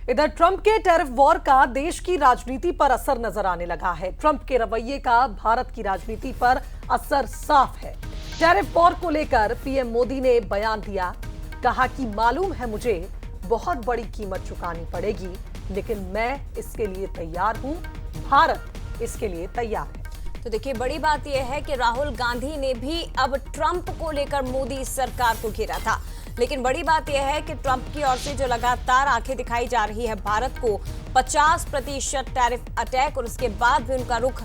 इधर ट्रंप के tariff war का देश की राजनीति पर असर नजर आने लगा है। ट्रंप के रवैये का भारत की राजनीति पर असर साफ है। टैरिफ वॉर को लेकर पीएम मोदी ने बयान दिया, कहा कि मालूम है मुझे बहुत बड़ी कीमत चुकानी पड़ेगी, लेकिन मैं इसके लिए तैयार हूं, भारत इसके लिए तैयार है। तो देखिए, बड़ी बात यह है कि राहुल गांधी ने भी अब ट्रंप को लेकर मोदी सरकार को घेरा था, लेकिन बड़ी बात यह है कि ट्रंप की ओर से जो लगातार आंखें दिखाई जा रही है भारत को 50% टैरिफ अटैक, और उसके बाद भी उनका रुख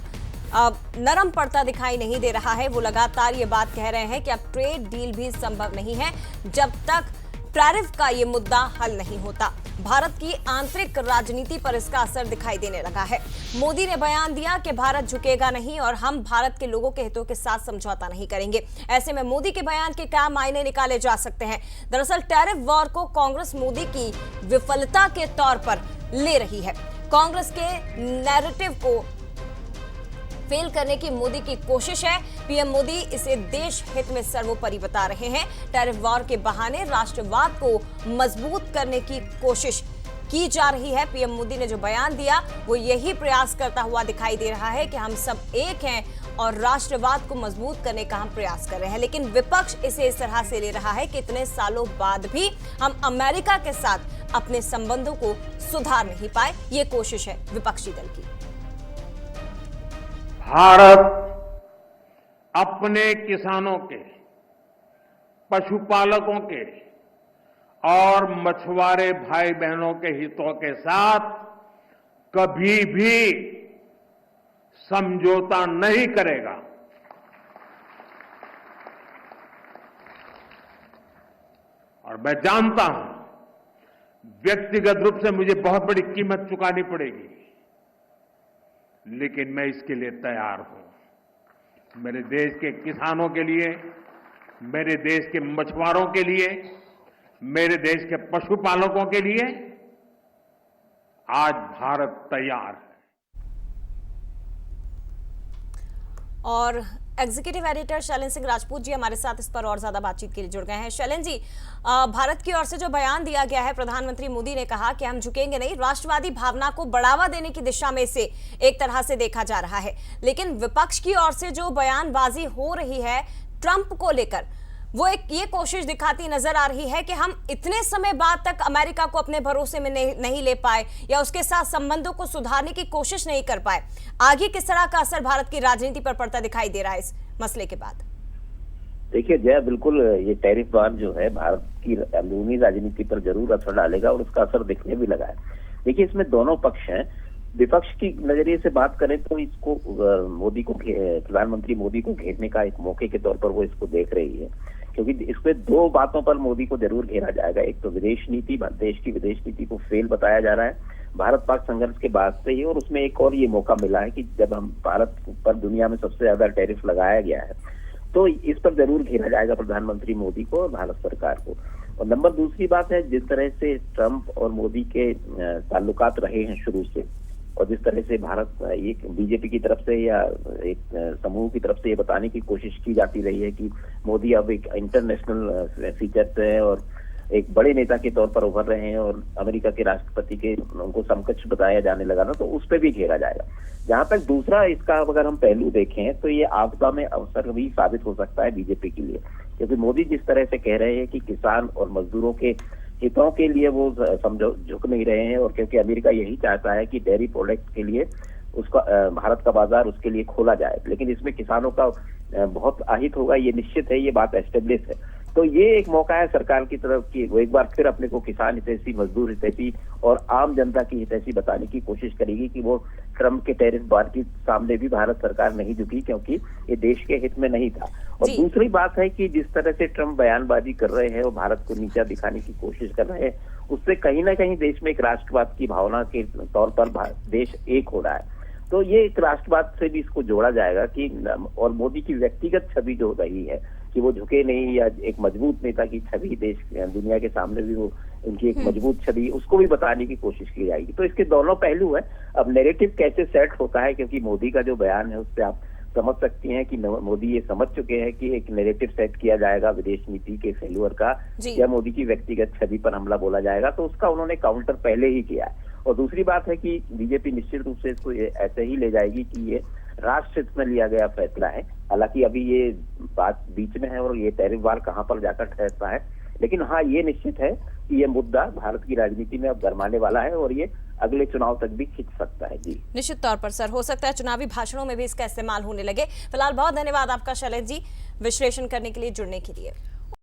नरम पड़ता दिखाई नहीं दे रहा है। वो लगातार ये बात कह रहे हैं कि अब ट्रेड डील भी संभव नहीं है जब तक टैरिफ का ये मुद्दा हल नहीं होता। भारत की आंतरिक राजनीति पर इसका असर दिखाई देने लगा है। मोदी ने बयान दिया कि भारत झुकेगा नहीं और हम भारत के लोगों के हितों के साथ समझौता नहीं करेंगे। ऐसे में मोदी के बयान के क्या मायने निकाले जा सकते हैं? दरअसल टैरिफ वॉर को कांग्रेस मोदी की विफलता के तौर पर ले रही है। कांग्रेस के नैरेटिव को फेल करने की मोदी की कोशिश है। पीएम मोदी इसे देश हित में सर्वोपरि बता रहे हैं। टैरिफ वॉर के बहाने राष्ट्रवाद को मजबूत करने की कोशिश की जा रही है। पीएम मोदी ने जो बयान दिया वो यही प्रयास करता हुआ दिखाई दे रहा है कि हम सब एक हैं और राष्ट्रवाद को मजबूत करने का हम प्रयास कर रहे हैं। लेकिन विपक्ष इसे इस तरह से ले रहा है कि इतने सालों बाद भी हम अमेरिका के साथ अपने संबंधों को सुधार नहीं पाए। ये कोशिश है विपक्षी दल की। भारत अपने किसानों के, पशुपालकों के और मछुआरे भाई बहनों के हितों के साथ कभी भी समझौता नहीं करेगा। और मैं जानता हूं व्यक्तिगत रूप से मुझे बहुत बड़ी कीमत चुकानी पड़ेगी, लेकिन मैं इसके लिए तैयार हूं। मेरे देश के किसानों के लिए, मेरे देश के मछुआरों के लिए, मेरे देश के पशुपालकों के लिए आज भारत तैयार है। और एग्जीक्यूटिव एडिटर शैलेंद्र सिंह राजपूत जी हमारे साथ इस पर और ज्यादा बातचीत के लिए जुड़ गए हैं। शैलेंद्र जी, भारत की ओर से जो बयान दिया गया है, प्रधानमंत्री मोदी ने कहा कि हम झुकेंगे नहीं, राष्ट्रवादी भावना को बढ़ावा देने की दिशा में इसे एक तरह से देखा जा रहा है। लेकिन विपक्ष की ओर से जो बयानबाजी हो रही है ट्रंप को लेकर, वो एक ये कोशिश दिखाती नजर आ रही है कि हम इतने समय बाद तक अमेरिका को अपने भरोसे में नहीं ले पाए या उसके साथ संबंधों को सुधारने की कोशिश नहीं कर पाए। आगे किस तरह का असर भारत की राजनीति पर पड़ता दिखाई दे रहा है इस मसले के बाद? देखिए जय, बिल्कुल ये टैरिफ वॉर जो है भारत की अंदरूनी राजनीति पर जरूर असर डालेगा और उसका असर दिखने भी लगा है। देखिए, इसमें दोनों पक्ष हैं। विपक्ष की नजरिए से बात करें तो इसको मोदी को, प्रधानमंत्री मोदी को घेरने का एक मौके के तौर पर वो इसको देख रही है, क्योंकि इसमें दो बातों पर मोदी को जरूर घेरा जाएगा। एक तो विदेश नीति, देश की विदेश नीति को फेल बताया जा रहा है भारत पाक संघर्ष के बाद से ही, और उसमें एक और ये मौका मिला है कि जब हम भारत पर दुनिया में सबसे ज्यादा टैरिफ लगाया गया है, तो इस पर जरूर घेरा जाएगा प्रधानमंत्री मोदी को और भारत सरकार को। और नंबर दूसरी बात है, जिस तरह से ट्रंप और मोदी के ताल्लुकात रहे हैं शुरू से, और जिस तरह से भारत एक बीजेपी की तरफ से या एक समूह की तरफ से ये बताने की कोशिश की जाती रही है कि मोदी अब एक इंटरनेशनल फीचर से है और एक बड़े नेता के तौर पर उभर रहे हैं और अमेरिका के राष्ट्रपति के उनको समकक्ष बताया जाने लगा ना, तो उस पर भी घेरा जाएगा। जहां तक दूसरा इसका अगर हम पहलू देखें तो ये आपदा में अवसर भी साबित हो सकता है बीजेपी के लिए, क्योंकि मोदी जिस तरह से कह रहे हैं कि किसान और मजदूरों के हितों के लिए वो झुक नहीं रहे हैं, और क्योंकि अमेरिका यही चाहता है कि डेयरी प्रोडक्ट के लिए उसका भारत का बाजार उसके लिए खोला जाए, लेकिन इसमें किसानों का बहुत अहित होगा, ये निश्चित है, ये बात एस्टेब्लिश है। तो ये एक मौका है सरकार की तरफ कि वो एक बार फिर अपने को किसान हितैषी, मजदूर हितैषी और आम जनता की हितैषी बताने की कोशिश करेगी कि वो ट्रंप के टैरिफ वॉर के सामने भी भारत सरकार नहीं झुकी, क्योंकि ये देश के हित में नहीं था। और दूसरी बात है कि जिस तरह से ट्रंप बयानबाजी कर रहे हैं और भारत को नीचा दिखाने की कोशिश कर रहे हैं, उससे कहीं ना कहीं देश में एक राष्ट्रवाद की भावना के तौर पर देश एक हो रहा है। तो ये एक राष्ट्रवाद से भी इसको जोड़ा जाएगा कि, और मोदी की व्यक्तिगत छवि जो रही है कि वो झुके नहीं, या एक मजबूत नेता की छवि देश दुनिया के सामने भी वो उनकी एक मजबूत छवि, उसको भी बताने की कोशिश की जाएगी। तो इसके दोनों पहलू है। अब नैरेटिव कैसे सेट होता है, क्योंकि मोदी का जो बयान है उससे आप समझ सकती हैं कि मोदी ये समझ चुके हैं कि एक नैरेटिव सेट किया जाएगा विदेश नीति के फेल्यूर का, या मोदी की व्यक्तिगत छवि पर हमला बोला जाएगा, तो उसका उन्होंने काउंटर पहले ही किया है। और दूसरी बात है कि बीजेपी निश्चित रूप से इसको ऐसे ही ले जाएगी कि ये राष्ट्र हित में लिया गया फैसला है। हालांकि अभी ये बात बीच में है और ये टैरिफ वार कहां पर जाकर ठहरता है, लेकिन हाँ ये निश्चित है कि ये मुद्दा भारत की राजनीति में अब गरमाने वाला है और ये अगले चुनाव तक भी खिंच सकता है। जी निश्चित तौर पर सर, हो सकता है चुनावी भाषणों में भी इसका इस्तेमाल होने लगे। फिलहाल बहुत धन्यवाद आपका शैलेश जी, विश्लेषण करने के लिए, जुड़ने के लिए।